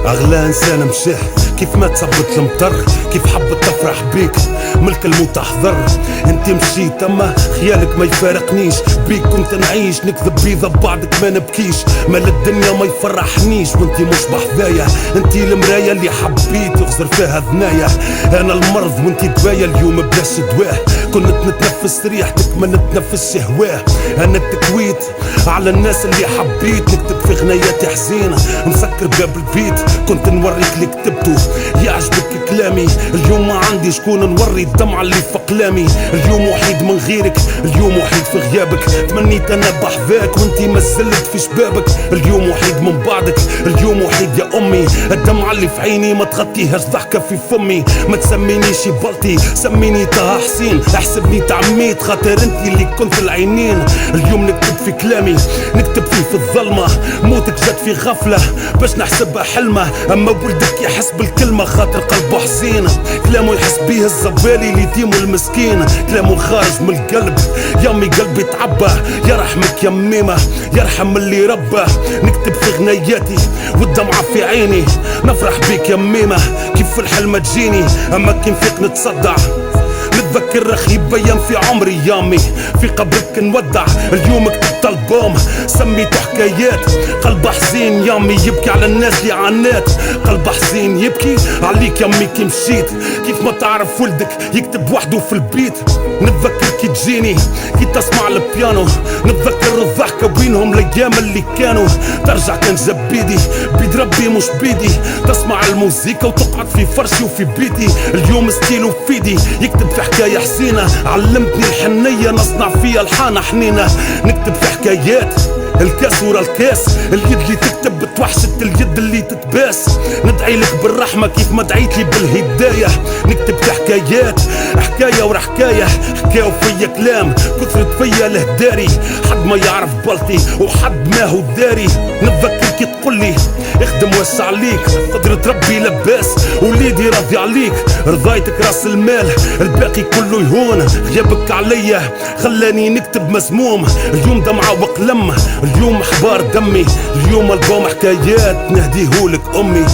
أغلى إنسان مشاه كيف ما تصبت المطر، كيف حبت تفرح بيك ملك الموت احذر. انت مشيت اما خيالك ما يفارقنيش، بيك كنت نعيش نكذب بيضا بعضك ما نبكيش. مال الدنيا ما يفرحنيش وانتي مش بحذايا، انتي المراية اللي حبيت يغزر فيها ذنايا. انا المرض وانتي دوايا اليوم بلاش دواه، كنت نتنفس ريحتك ما نتنفس هواه. انا التكويت على الناس اللي حبيت، نكتب في غنياتي حزينة مسكر باب البيت. كنت نوريك اللي كتبته يعجبك كلامي، اليوم ما عندي شكون نوري الدمعة اللي في اقلامي. اليوم وحيد من غيرك، اليوم وحيد في غيابك. تمنيت انا بحذاك وانتي ما زلت في شبابك. اليوم وحيد من بعدك، اليوم وحيد يا امي. الدمعة اللي في عيني ما تغطيهاش ضحكة في فمي. ما تسمينيش بلطي سميني طه حسين، احسبني تعميت خاطر انتي اللي كنت العينين. اليوم نكتب في كلامي نكتب فيه في الظلمة، موتك جات في غفلة باش نحسبها حلمة. اما ولدك يحس بالكلمة خاطر قلبه حزين، كلامه يحس بيه الزبالي اليتيم والمسكين. كلامه خارج من القلب يامي قلبي تعبى، يرحمك يا ميمة يرحم اللي ربى. نكتب في غنياتي والدمعة في عيني، نفرح بيك يا ميمة كيف الحلمة تجيني. اما كي نفيق نتصدع نتذكر رخيب ايام في عمري يامي، في قبرك نودع. اليوم كتبت البوم سميته حكايات، قلب حزين يامي يبكي على الناس اللي عانات. قلب حزين يبكي عليك يامي كي مشيت، كيف ما تعرف ولدك يكتب وحده في البيت. نتذكر كي تجيني كي تسمع البيانو، نتذكر الضحكة بينهم الايام اللي كانوا. ترجع كان جاب بيدي بيد ربي مش بيدي، تسمع الموسيقى وتقعد في فرشي وفي بيتي. اليوم ستيلو في ايدي يكتب في حكاية حزينة، علمتني الحنية نصنع فيها الحانة حنينة. نكتب في حكايات الكاس ورا الكاس، اليد اللي تكتب بتوحشت اليد اللي تتباس. ندعي لك بالرحمة كيف ما دعيت لي بالهداية. نكتب في حكايات حكاية ورا حكاية، حكاو فيا كلام كثرت فيا الهداري. حد ما يعرف بلطي وحد ما هو داري. نتذكر كي تقولي اخدم وسع عليك، قدرة ربي لباس وليدي راضي عليك. رضايتك راس المال الباقي كله يهون، غيابك عليا خلاني نكتب مزموم. اليوم دمعة وقلم، اليوم اخبار دمي، اليوم البوم حكايات نهديهولك امي.